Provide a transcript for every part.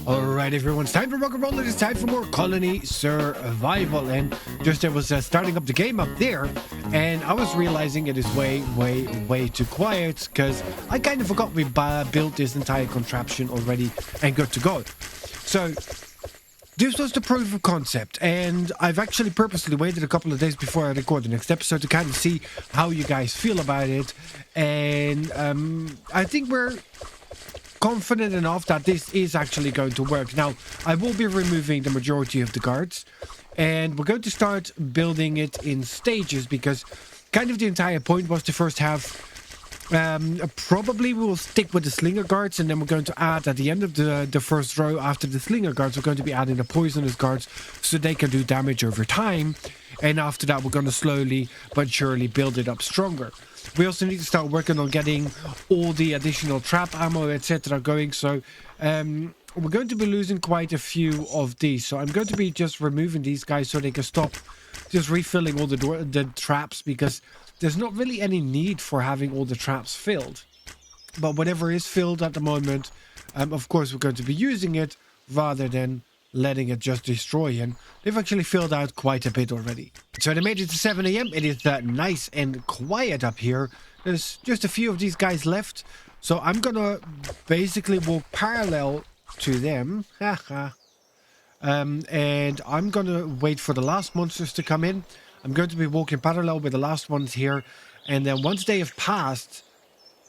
Alright everyone, it's time for rock and roll. It is time for more colony survival. And just I was starting up the game up there, and I was realizing it is way too quiet because I kind of forgot we built this entire contraption already and good to go. So this was the proof of concept, and I've actually purposely waited a couple of days before I record the next episode to kind of see how you guys feel about it. And I think we're confident enough that this is actually going to work. Now, I will be removing the majority of the guards, and we're going to start building it in stages because kind of the entire point was to first have probably we will stick with the slinger guards, and then we're going to add at the end of the first row after the slinger guards, we're going to be adding the poisonous guards so they can do damage over time. And after that, we're going to slowly but surely build it up stronger. We also need to start working on getting all the additional trap ammo, etc. going. So we're going to be losing quite a few of these. So I'm going to be just removing these guys so they can stop just refilling all the traps, because there's not really any need for having all the traps filled. But whatever is filled at the moment, of course, we're going to be using it rather than letting it just destroy. And they've actually filled out quite a bit already. So they made it to 7 a.m. It is nice and quiet up here. There's just a few of these guys left. So I'm going to basically walk parallel to them. And I'm going to wait for the last monsters to come in. I'm going to be walking parallel with the last ones here. And then once they have passed,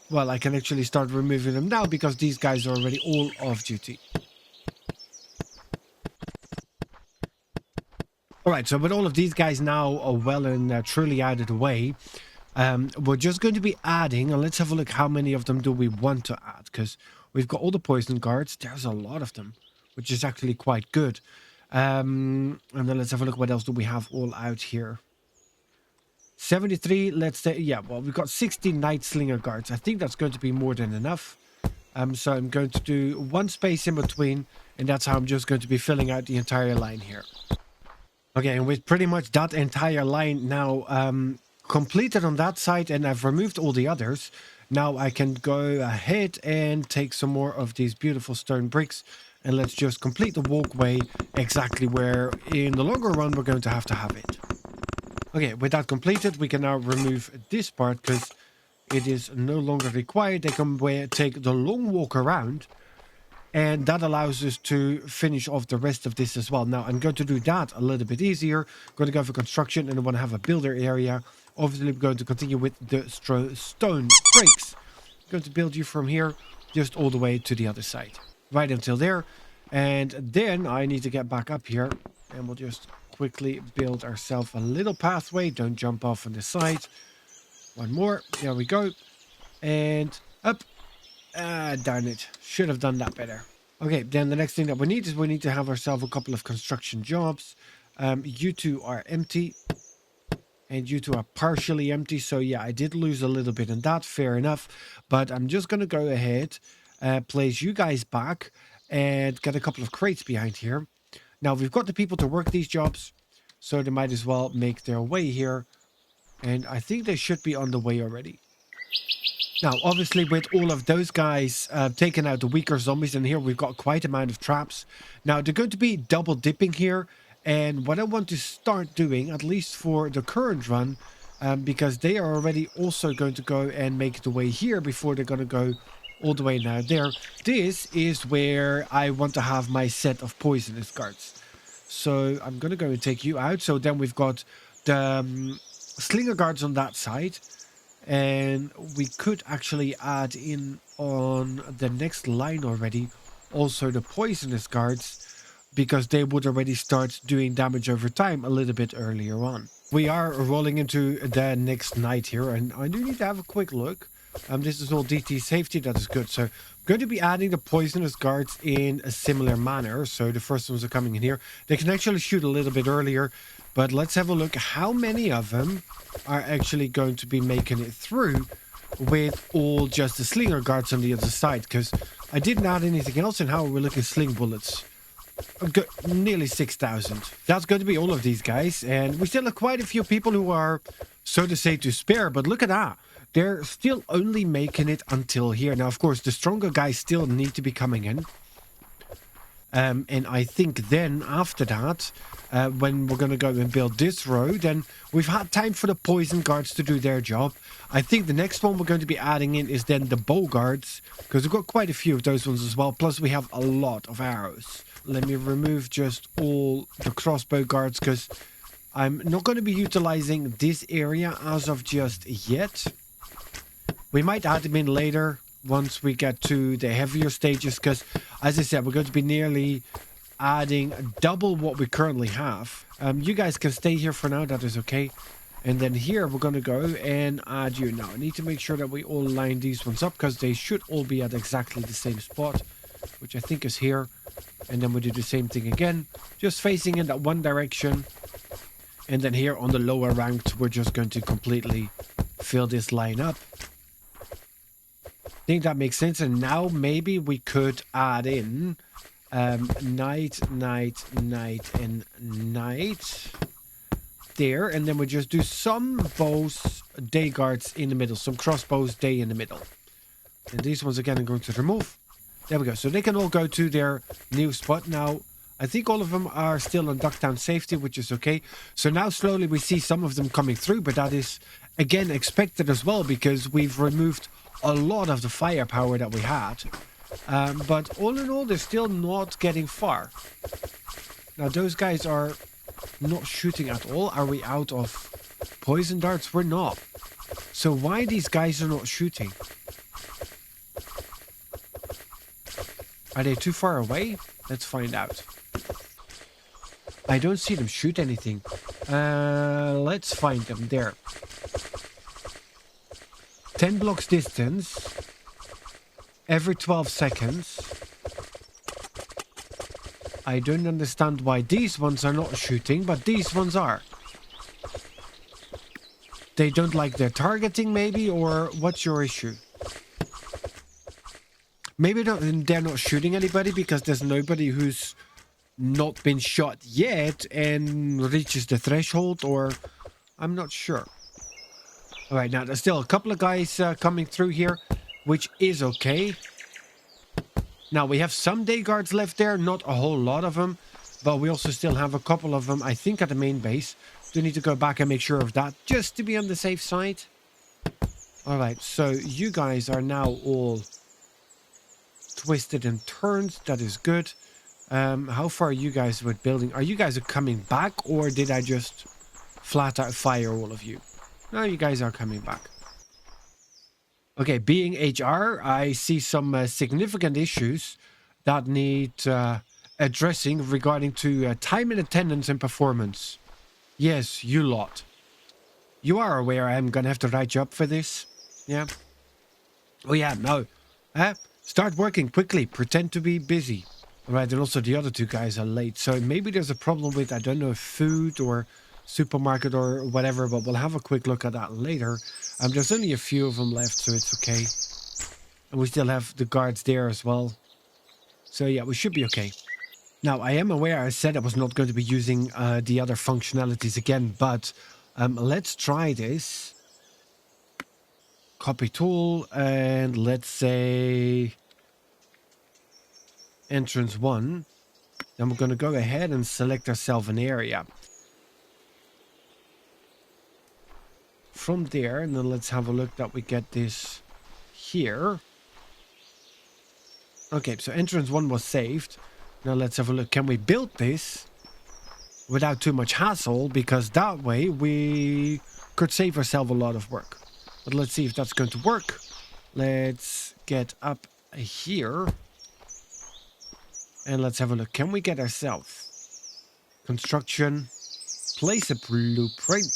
well, I can actually start removing them now because these guys are already all off duty. Alright, so with all of these guys now well and truly out of the way, we're just going to be adding, and let's have a look how many of them do we want to add, because we've got all the poison guards. There's a lot of them, which is actually quite good. And then let's have a look what else do we have all out here. 73, let's say, yeah, well, we've got 60 night slinger guards. I think that's going to be more than enough. So I'm going to do one space in between, and that's how I'm just going to be filling out the entire line here. Okay, and with pretty much that entire line now completed on that side, and I've removed all the others, now I can go ahead and take some more of these beautiful stone bricks, and let's just complete the walkway exactly where in the longer run we're going to have it. Okay, with that completed, we can now remove this part because it is no longer required. They can take the long walk around, and that allows us to finish off the rest of this as well. Now, I'm going to do that a little bit easier. I'm going to go for construction, and I want to have a builder area. Obviously, I'm going to continue with the stone bricks. I'm going to build you from here just all the way to the other side. Right until there. And then I need to get back up here, and we'll just quickly build ourselves a little pathway. Don't jump off on the side. One more. There we go. And up. Darn it. Should have done that better. Okay, then the next thing that we need is we need to have ourselves a couple of construction jobs. You two are empty. And you two are partially empty. So yeah, I did lose a little bit in that. Fair enough. But I'm just going to go ahead, place you guys back, and get a couple of crates behind here. Now, we've got the people to work these jobs, so they might as well make their way here. And I think they should be on the way already. Now, obviously, with all of those guys taking out the weaker zombies, and here we've got quite an amount of traps. Now, they're going to be double dipping here. And what I want to start doing, at least for the current run, because they are already also going to go and make the way here before they're going to go all the way now there. This is where I want to have my set of poisonous guards. So I'm going to go and take you out. So then we've got the slinger guards on that side. And we could actually add in on the next line already also the poisonous guards, because they would already start doing damage over time a little bit earlier on. We are rolling into the next night here, and I do need to have a quick look. This is all DT safety, that is good. So I'm going to be adding the poisonous guards in a similar manner. So the first ones are coming in here. They can actually shoot a little bit earlier, but let's have a look how many of them are actually going to be making it through with all just the slinger guards on the other side, because I didn't add anything else. And how are we looking? Sling bullets. Nearly 6,000. That's going to be all of these guys, and we still have quite a few people who are, so to say, to spare. But look at that. They're still only making it until here. Now, of course, the stronger guys still need to be coming in. And I think then after that, when we're going to go and build this row, then we've had time for the poison guards to do their job. I think the next one we're going to be adding in is then the bow guards, because we've got quite a few of those ones as well. Plus we have a lot of arrows. Let me remove just all the crossbow guards, because I'm not going to be utilizing this area as of just yet. We might add them in later once we get to the heavier stages, because as I said, we're going to be nearly adding double what we currently have. You guys can stay here for now, that is okay. And then here we're going to go and add you. Now I need to make sure that we all line these ones up, because they should all be at exactly the same spot, which I think is here. And then we do the same thing again, just facing in that one direction. And then here on the lower ranked, we're just going to completely fill this line up. I think that makes sense. And now maybe we could add in night, night, night, and night there. And then we just do some bows, day guards in the middle, some crossbows, day in the middle. And these ones again I'm going to remove. There we go. So they can all go to their new spot. Now, I think all of them are still on Ducktown safety, which is okay. So now slowly we see some of them coming through, but that is again expected as well, because we've removed a lot of the firepower that we had. But all in all, they're still not getting far. Now, those guys are not shooting at all. Are we out of poison darts? We're not. So why these guys are not shooting? Are they too far away? Let's find out. I don't see them shoot anything. Let's find them. There. 10 blocks distance. Every 12 seconds. I don't understand why these ones are not shooting, but these ones are. They don't like their targeting maybe, or what's your issue? Maybe they're not shooting anybody because there's nobody who's not been shot yet and reaches the threshold, or I'm not sure. All right, now there's still a couple of guys coming through here, which is okay. Now we have some day guards left there, not a whole lot of them, but we also still have a couple of them, I think, at the main base. Do need to go back and make sure of that, just to be on the safe side. All right, so you guys are now all twisted and turned. That is good. How far are you guys with building? Are you guys coming back, or did I just flat out fire all of you? No, you guys are coming back. Okay, being HR, I see some significant issues that need addressing regarding to time and attendance and performance. Yes, you lot. You are aware I'm gonna have to write you up for this? Yeah? Oh yeah, no. Start working quickly. Pretend to be busy. Alright, and also the other two guys are late. So maybe there's a problem with, I don't know, food or supermarket or whatever, but we'll have a quick look at that later. There's only a few of them left, so it's okay. And we still have the guards there as well. So yeah, we should be okay. Now, I am aware I said I was not going to be using the other functionalities again, but let's try this. Copy tool, and let's say entrance 1. Then we're going to go ahead and select ourselves an area. From there, and then let's have a look that we get this here. Okay, so entrance 1 was saved. Now let's have a look. Can we build this without too much hassle? Because that way we could save ourselves a lot of work. But let's see if that's going to work. Let's get up here. And let's have a look. Can we get ourselves construction, place a blueprint,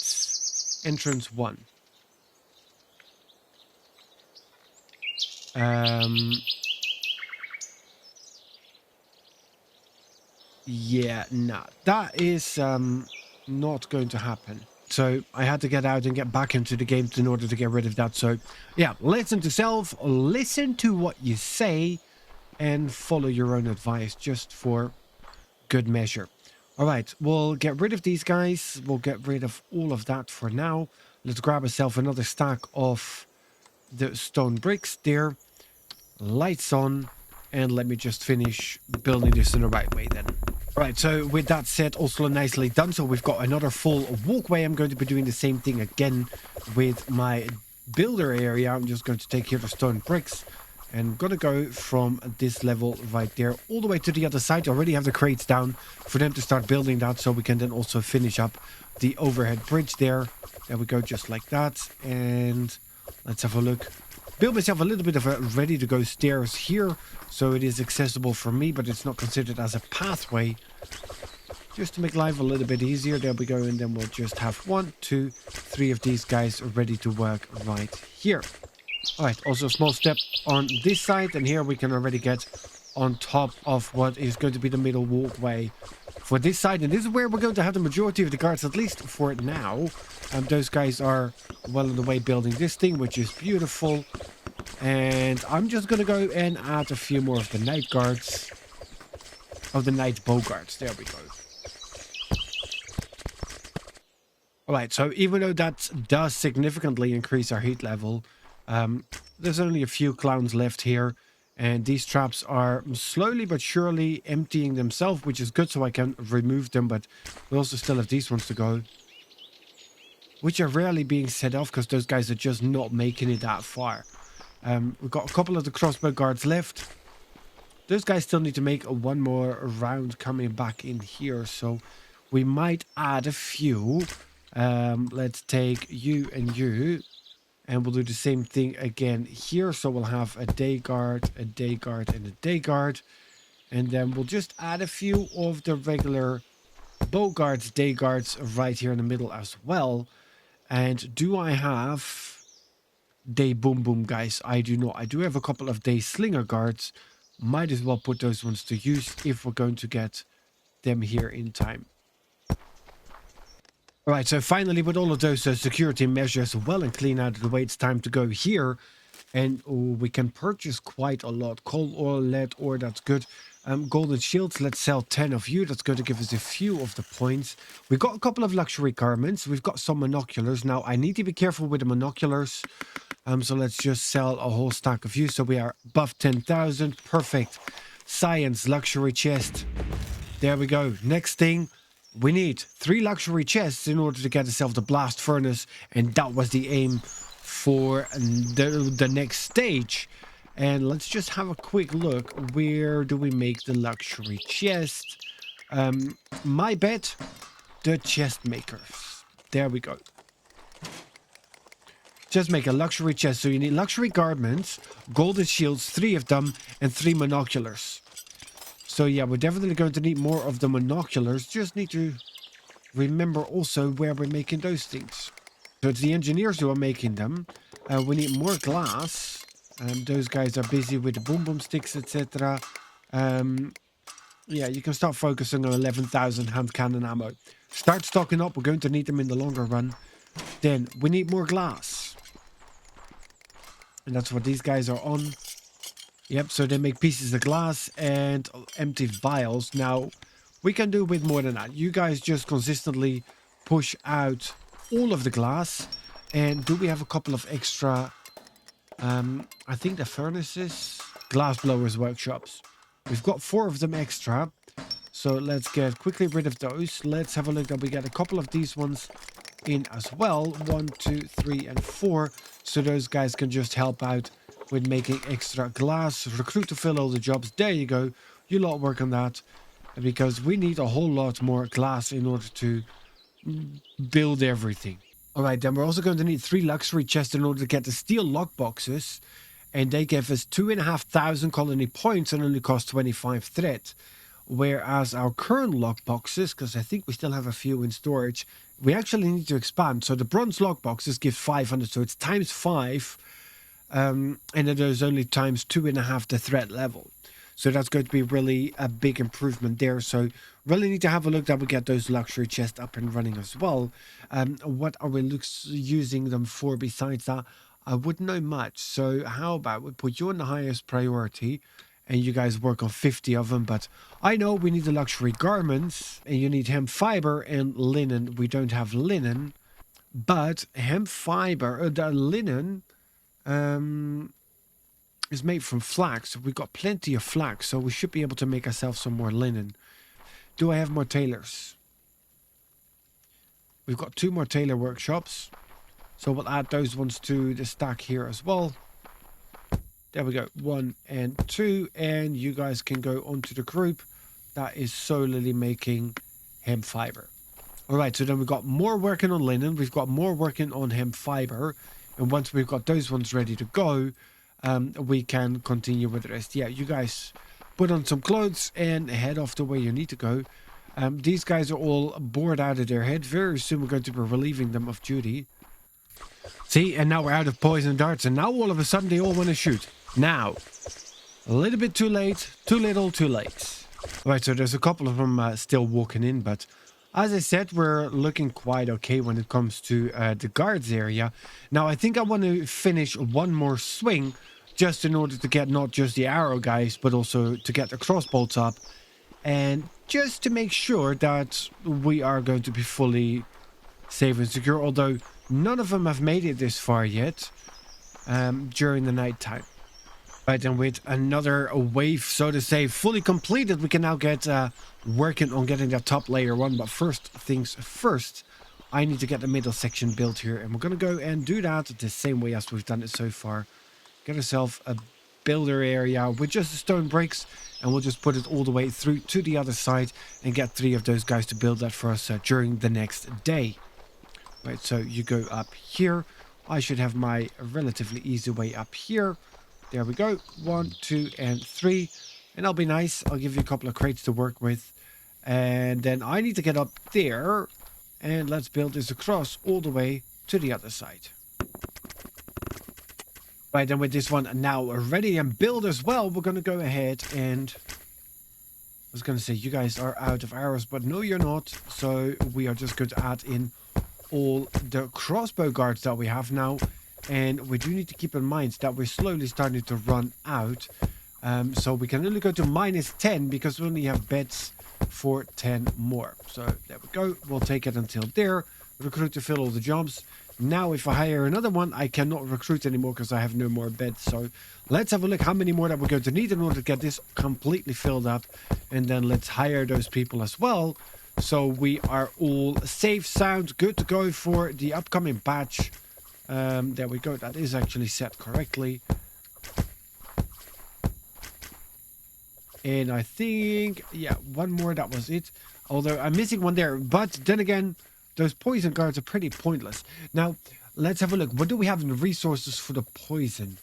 entrance 1. Yeah, no, that is not going to happen. So I had to get out and get back into the game in order to get rid of that. So yeah, listen to self, listen to what you say, and follow your own advice just for good measure. All right, we'll get rid of these guys. We'll get rid of all of that for now. Let's grab ourselves another stack of the stone bricks there. Lights on. And let me just finish building this in the right way then. Right, so with that said, also nicely done. So we've got another full walkway. I'm going to be doing the same thing again with my builder area. I'm just going to take here the stone bricks. And I'm going to go from this level right there all the way to the other side. I already have the crates down for them to start building that. So we can then also finish up the overhead bridge there. There we go, just like that. And let's have a look. Build myself a little bit of a ready-to-go stairs here. So it is accessible for me, but it's not considered as a pathway. Just to make life a little bit easier. There we go. And then we'll just have 1, 2, 3 of these guys ready to work right here. All right, also a small step on this side. And here we can already get on top of what is going to be the middle walkway for this side. And this is where we're going to have the majority of the guards, at least for now. Those guys are well on the way building this thing, which is beautiful. And I'm just going to go and add a few more of the night guards. Of the night bow guards. There we go. Alright, so even though that does significantly increase our heat level, there's only a few clowns left here. And these traps are slowly but surely emptying themselves, which is good, so I can remove them. But we also still have these ones to go, which are rarely being set off because those guys are just not making it that far. We've got a couple of the crossbow guards left. Those guys still need to make one more round coming back in here. So we might add a few. Let's take you and you. And we'll do the same thing again here. So we'll have a day guard, and a day guard. And then we'll just add a few of the regular bow guards, day guards right here in the middle as well. And do I have day boom boom guys? I do not. I do have a couple of day slinger guards. Might as well put those ones to use if we're going to get them here in time. All right, so finally with all of those security measures well and clean out of the way, it's time to go here. And we can purchase quite a lot. Coal ore, lead ore, that's good. Golden shields, let's sell 10 of you. That's going to give us a few of the points. We've got a couple of luxury garments. We've got some monoculars. Now, I need to be careful with the monoculars. So let's just sell a whole stack of you. So we are above 10,000. Perfect. Science, luxury chest. There we go. Next thing, we need 3 luxury chests in order to get ourselves the blast furnace. And that was the aim for the next stage. And let's just have a quick look. Where do we make the luxury chest? My bet, the chest makers. There we go. Just make a luxury chest. So you need luxury garments, golden shields, 3 of them, and 3 monoculars. So yeah, we're definitely going to need more of the monoculars. Just need to remember also where we're making those things. So it's the engineers who are making them. We need more glass. Those guys are busy with the boom boom sticks, etc. Yeah, you can start focusing on 11,000 hand cannon ammo. Start stocking up. We're going to need them in the longer run. Then we need more glass. And that's what these guys are on. Yep, so they make pieces of glass and empty vials. Now, we can do with more than that. You guys just consistently push out all of the glass. And do we have a couple of extra... I think the furnaces, glass blowers workshops. We've got 4 of them extra. So let's get quickly rid of those. Let's have a look that we get a couple of these ones in as well. 1, 2, 3, and 4. So those guys can just help out with making extra glass. Recruit to fill all the jobs. There you go. You lot work on that. Because we need a whole lot more glass in order to build everything. Alright, then we're also going to need 3 luxury chests in order to get the steel lockboxes. And they give us 2,500 colony points and only cost 25 thread. Whereas our current lockboxes, because I think we still have a few in storage, we actually need to expand. So the bronze lockboxes give 500, so it's times 5. And then there's only times 2.5 the thread level. So that's going to be really a big improvement there. So really need to have a look that we get those luxury chests up and running as well. What are we using them for besides that? I wouldn't know much. So how about we put you on the highest priority and you guys work on 50 of them. But I know we need the luxury garments and you need hemp fiber and linen. We don't have linen, but hemp fiber, the linen, is made from flax. We've got plenty of flax, so we should be able to make ourselves some more linen. Do I have more tailors? We've got 2 more tailor workshops. So we'll add those ones to the stack here as well. There we go. 1 and 2. And you guys can go onto the group that is solely making hemp fiber. All right, so then we've got more working on linen. We've got more working on hemp fiber. And once we've got those ones ready to go, we can continue with the rest. Yeah, you guys put on some clothes and head off to where you need to go. These guys are all bored out of their head. Very soon we're going to be relieving them of duty. See, and now we're out of poison darts. And now all of a sudden they all want to shoot. Now, a little bit too late. Too little, too late. All right, so there's a couple of them still walking in. But as I said, we're looking quite okay when it comes to the guards area. Now, I think I want to finish one more swing just in order to get not just the arrow guys, but also to get the crossbolts up. And just to make sure that we are going to be fully safe and secure. Although none of them have made it this far yet during the night time. Right, and with another wave, so to say, fully completed, we can now get working on getting that top layer one. But first things first, I need to get the middle section built here. And we're going to go and do that the same way as we've done it so far. Get ourselves a builder area with just the stone bricks. And we'll just put it all the way through to the other side. And get 3 of those guys to build that for us during the next day. Right, so you go up here. I should have my relatively easy way up here. There we go. 1, 2, and 3. And that'll be nice. I'll give you a couple of crates to work with. And then I need to get up there. And let's build this across all the way to the other side. Right, and with this one now ready and built as well, we're going to go ahead and... I was going to say, you guys are out of arrows, but no, you're not. So we are just going to add in all the crossbow guards that we have now. And we do need to keep in mind that we're slowly starting to run out. So we can only go to -10 because we only have beds for 10 more. So there we go. We'll take it until there. Recruit to fill all the jobs. Now if I hire another one, I cannot recruit anymore because I have no more beds. So let's have a look how many more that we're going to need in order to get this completely filled up. And then let's hire those people as well. So we are all safe, sound, good to go for the upcoming batch. There we go. That is actually set correctly. And I think, yeah, one more. That was it. Although I'm missing one there. But then again, those poison guards are pretty pointless. Now, let's have a look. What do we have in the resources for the poison?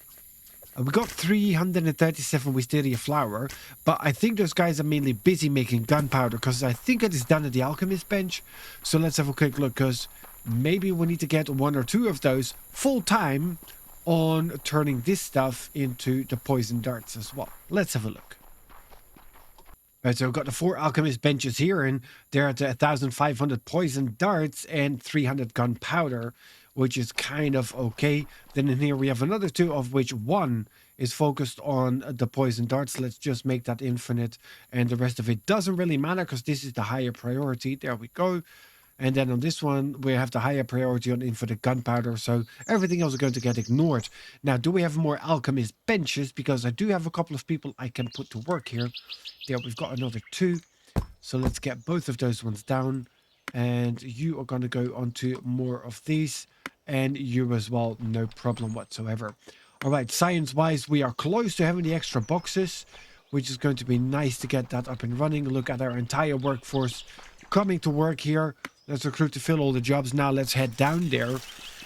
We got 337 wisteria flour. But I think those guys are mainly busy making gunpowder. Because I think it is done at the alchemist bench. So let's have a quick look. Because maybe we need to get 1 or 2 of those full time on turning this stuff into the poison darts as well. Let's have a look. Right, so we've got the 4 alchemist benches here, and they're at 1,500 poison darts and 300 gunpowder, which is kind of okay. Then in here we have another 2, of which 1 is focused on the poison darts. Let's just make that infinite, and the rest of it doesn't really matter because this is the higher priority. There we go. And then on this one, we have the higher priority on infinite gunpowder. So everything else is going to get ignored. Now, do we have more alchemist benches? Because I do have a couple of people I can put to work here. There, we've got another 2. So let's get both of those ones down. And you are going to go onto more of these. And you as well, no problem whatsoever. All right, science-wise, we are close to having the extra boxes, which is going to be nice to get that up and running. Look at our entire workforce coming to work here. Let's recruit to fill all the jobs. Now let's head down there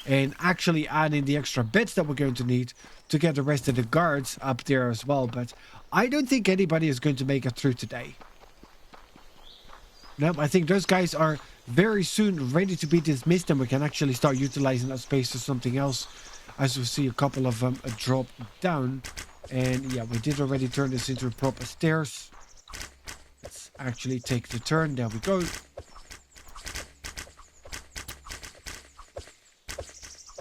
and actually add in the extra beds that we're going to need to get the rest of the guards up there as well. But I don't think anybody is going to make it through today. Nope, I think those guys are very soon ready to be dismissed, and we can actually start utilizing that space for something else. As we see a couple of them drop down. And yeah, we did already turn this into a proper stairs. Let's actually take the turn. There we go.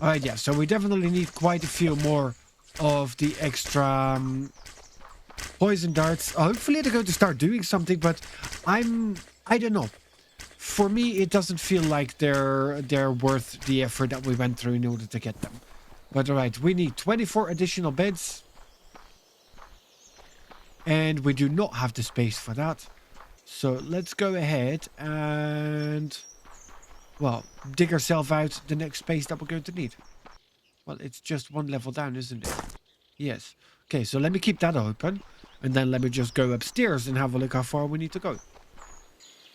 Alright, yeah, so we definitely need quite a few more of the extra poison darts. Hopefully they're going to start doing something, but I don't know. For me, it doesn't feel like they're worth the effort that we went through in order to get them. But alright, we need 24 additional beds. And we do not have the space for that. So let's go ahead and, well, dig ourselves out the next space that we're going to need. Well, it's just one level down, isn't it? Yes. Okay, so let me keep that open. And then let me just go upstairs and have a look how far we need to go.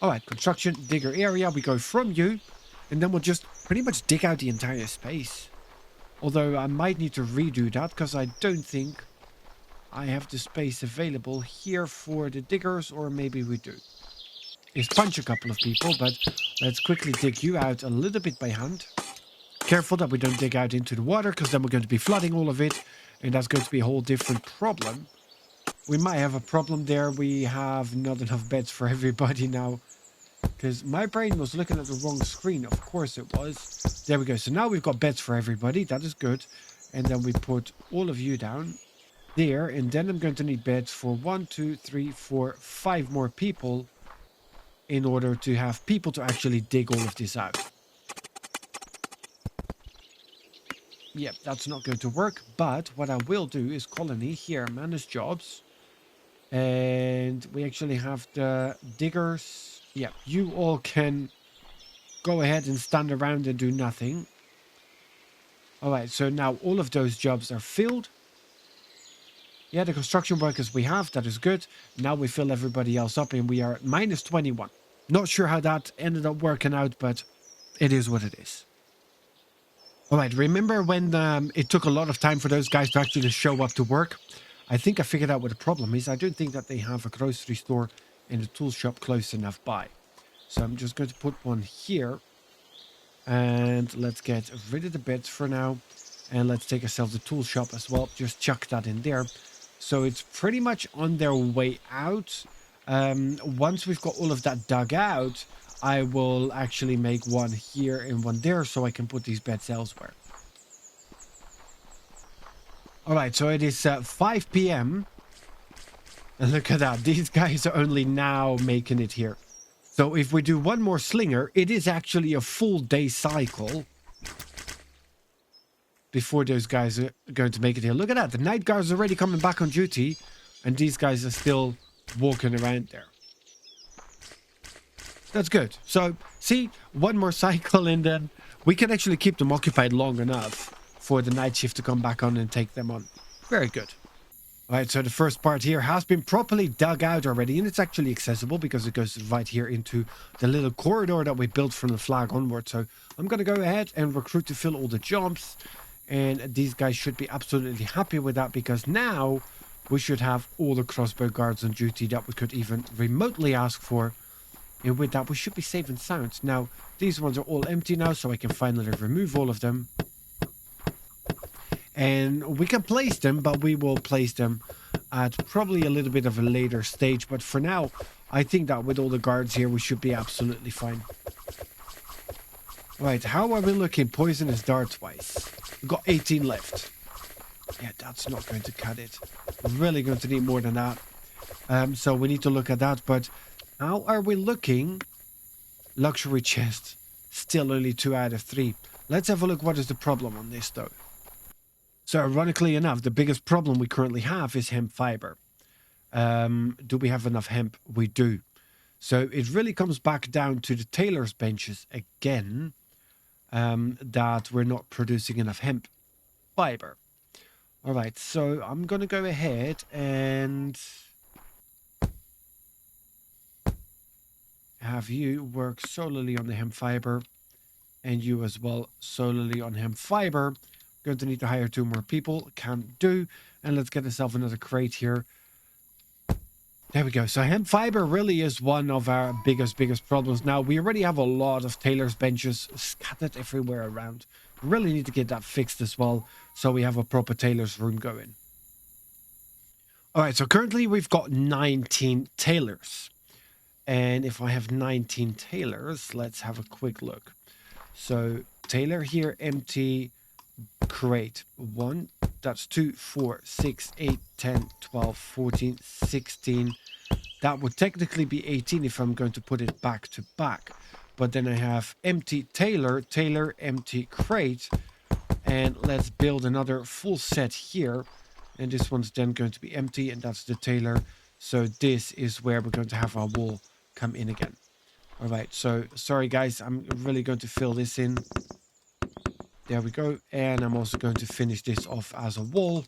All right, construction, digger area. We go from you. And then we'll just pretty much dig out the entire space. Although I might need to redo that because I don't think I have the space available here for the diggers. Or maybe we do. Is punch a couple of people, but let's quickly dig you out a little bit by hand. Careful that we don't dig out into the water, because then we're going to be flooding all of it, and that's going to be a whole different problem. We might have a problem there. We have not enough beds for everybody now, because my brain was looking at the wrong screen. Of course it was. There we go. So now we've got beds for everybody. That is good. And then we put all of you down there, and then I'm going to need beds for 1, 2, 3, 4, 5 more people, in order to have people to actually dig all of this out. Yep, that's not going to work. But what I will do is colony here, manage jobs. And we actually have the diggers. Yeah, you all can go ahead and stand around and do nothing. All right, so now all of those jobs are filled. Yeah, the construction workers we have, that is good. Now we fill everybody else up and we are at minus 21. Not sure how that ended up working out, but it is what it is. All right, remember when it took a lot of time for those guys to actually show up to work? I think I figured out what the problem is. I don't think that they have a grocery store and a tool shop close enough by. So I'm just going to put one here. And let's get rid of the beds for now. And let's take ourselves a tool shop as well. Just chuck that in there. So it's pretty much on their way out. Once we've got all of that dug out, I will actually make one here and one there so I can put these beds elsewhere. All right, so it is 5 p.m. And look at that. These guys are only now making it here. So if we do one more slinger, it is actually a full day cycle before those guys are going to make it here. Look at that. The night guards are already coming back on duty, and these guys are still walking around there. That's good. So, see, one more cycle, and then we can actually keep them occupied long enough for the night shift to come back on and take them on. Very good. All right, so the first part here has been properly dug out already, and it's actually accessible because it goes right here into the little corridor that we built from the flag onward. So I'm going to go ahead and recruit to fill all the jobs, and these guys should be absolutely happy with that, because now we should have all the crossbow guards on duty that we could even remotely ask for. And with that, we should be safe and sound. Now, these ones are all empty now, so I can finally remove all of them. And we can place them, but we will place them at probably a little bit of a later stage. But for now, I think that with all the guards here, we should be absolutely fine. Right, how are we looking poisonous darts-wise? We've got 18 left. Yeah, that's not going to cut it. We're really going to need more than that. So we need to look at that. But how are we looking? Luxury chest. Still only 2 out of 3. Let's have a look. What is the problem on this, though? So ironically enough, the biggest problem we currently have is hemp fiber. Do we have enough hemp? We do. So it really comes back down to the tailor's benches again, that we're not producing enough hemp fiber. All right, so I'm going to go ahead and have you work solely on the hemp fiber, and you as well solely on hemp fiber. Going to need to hire 2 more people. Can do. And let's get ourselves another crate here. There we go. So hemp fiber really is one of our biggest problems. Now, we already have a lot of tailor's benches scattered everywhere around. We really need to get that fixed as well, so we have a proper tailor's room going. All right, so currently we've got 19 tailors. And if I have 19 tailors, let's have a quick look. So tailor here, empty. Crate 1, that's 2, 4, 6, 8, 10, 12, 14, 16. That would technically be 18 if I'm going to put it back to back. But then I have empty tailor, empty crate. And let's build another full set here. And this one's then going to be empty, and that's the tailor. So this is where we're going to have our wall come in again. All right, so sorry guys, I'm really going to fill this in. There we go. And I'm also going to finish this off as a wall.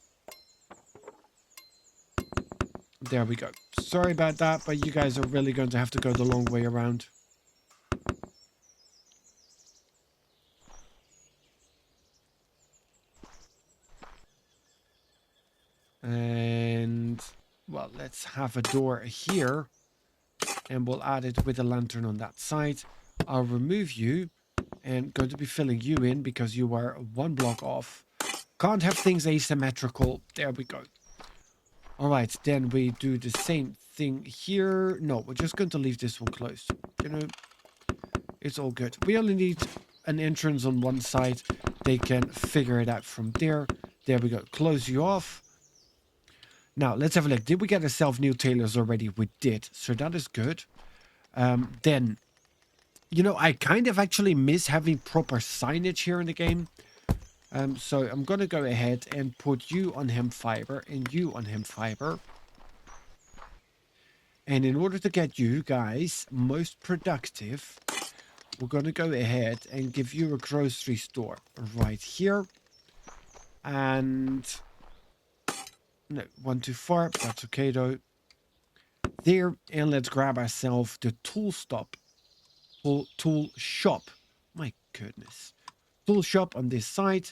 There we go. Sorry about that, but you guys are really going to have to go the long way around. And, well, let's have a door here. And we'll add it with a lantern on that side. I'll remove you and going to be filling you in because you are one block off. Can't have things asymmetrical. There we go. All right, then we do the same thing here. No, we're just going to leave this one closed. You know, it's all good. We only need an entrance on one side. They can figure it out from there. There we go. Close you off. Now, let's have a look. Did we get ourselves new tailors already? We did. So that is good. Then, you know, I kind of actually miss having proper signage here in the game. So I'm going to go ahead and put you on hemp fiber and you on hemp fiber. And in order to get you guys most productive, we're going to go ahead and give you a grocery store right here. And no, 1 too far. That's okay though. There, and let's grab ourselves the tool shop. My goodness. Tool shop on this side.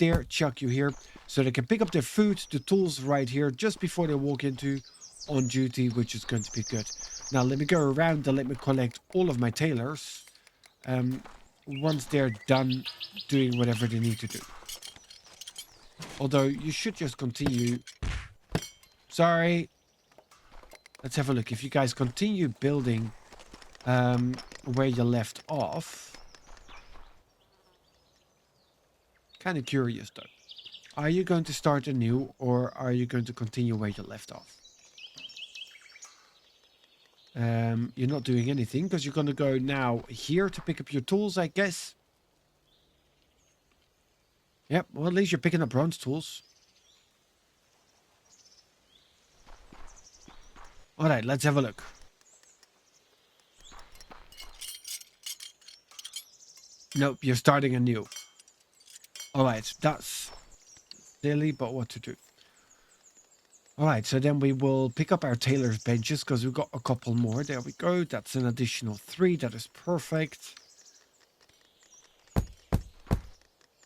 There, chuck you here. So they can pick up their food, the tools right here, just before they walk into on duty, which is going to be good. Now, let me go around and let me collect all of my tailors. Once they're done doing whatever they need to do. Although, you should just continue. Sorry. Let's have a look. If you guys continue building where you left off. Kind of curious though. Are you going to start anew or are you going to continue where you left off? You're not doing anything because you're going to go now here to pick up your tools, I guess. Yep, well at least you're picking up bronze tools. Alright, let's have a look. Nope, you're starting anew. Alright, that's silly, but what to do? Alright, so then we will pick up our tailor's benches because we've got a couple more. There we go. That's an additional 3. That is perfect.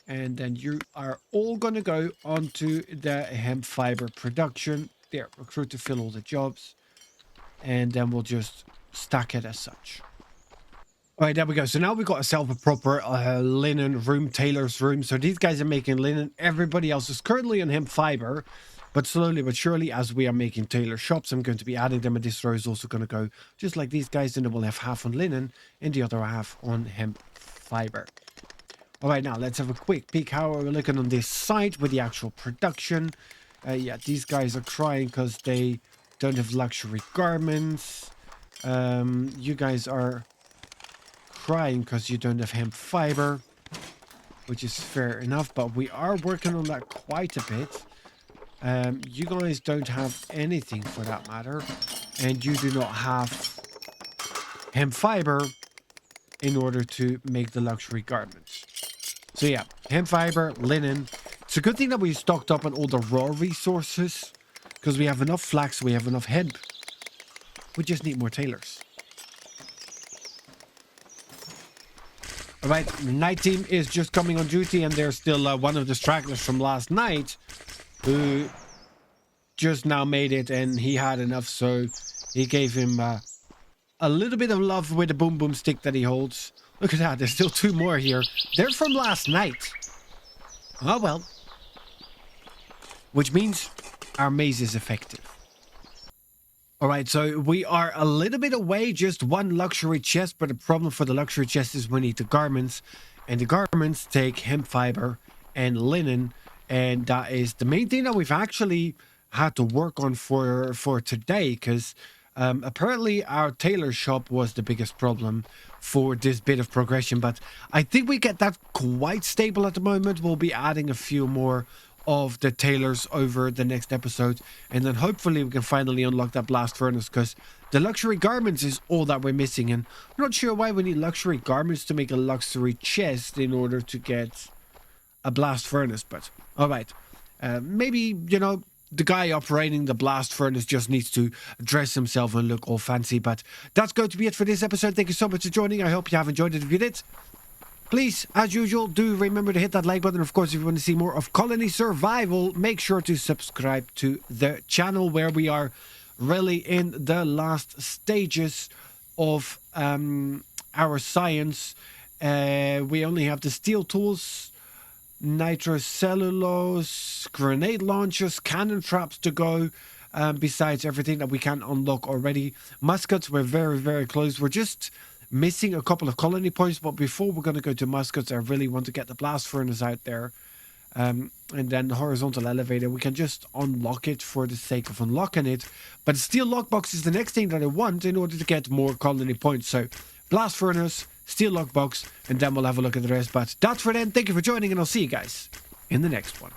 And then you are all going to go onto the hemp fiber production. There, recruit to fill all the jobs. And then we'll just stack it as such. All right, there we go. So now we've got ourselves a proper linen room, tailor's room. So these guys are making linen. Everybody else is currently on hemp fiber. But slowly but surely, as we are making tailor shops, I'm going to be adding them. And this row is also going to go just like these guys. And then we'll have half on linen and the other half on hemp fiber. All right, now let's have a quick peek how we're looking on this side with the actual production. Yeah, these guys are crying because they don't have luxury garments. You guys are crying because you don't have hemp fiber, which is fair enough, but we are working on that quite a bit. You guys don't have anything for that matter, and you do not have hemp fiber in order to make the luxury garments. So yeah, hemp fiber, linen. It's a good thing that we stocked up on all the raw resources because we have enough flax, we have enough hemp. We just need more tailors. All right, night team is just coming on duty, and there's still one of the stragglers from last night who just now made it, and he had enough, so he gave him a little bit of love with the boom boom stick that he holds. Look at that, there's still 2 more here. They're from last night. Oh well. Which means our maze is effective. All right, so we are a little bit away, just 1 luxury chest, but the problem for the luxury chest is we need the garments, and the garments take hemp fiber and linen, and that is the main thing that we've actually had to work on for today, because apparently our tailor shop was the biggest problem for this bit of progression, but I think we get that quite stable at the moment. We'll be adding a few more of the tailors over the next episode, and then hopefully we can finally unlock that blast furnace, because the luxury garments is all that we're missing, and I'm not sure why we need luxury garments to make a luxury chest in order to get a blast furnace, but all right. Maybe, you know, the guy operating the blast furnace just needs to dress himself and look all fancy, but that's going to be it for this episode. Thank you so much for joining. I hope you have enjoyed it. If you did, please, as usual, do remember to hit that like button. Of course, if you want to see more of Colony Survival, make sure to subscribe to the channel, where we are really in the last stages of our science. We only have the steel tools, nitrocellulose, grenade launchers, cannon traps to go, besides everything that we can unlock already. Muskets, we're very, very close. We're just missing a couple of colony points, but before we're going to go to muskets, I really want to get the blast furnace out there. And then the horizontal elevator, we can just unlock it for the sake of unlocking it. But steel lockbox is the next thing that I want in order to get more colony points. So blast furnace, steel lockbox, and then we'll have a look at the rest. But that's for then. Thank you for joining, and I'll see you guys in the next one.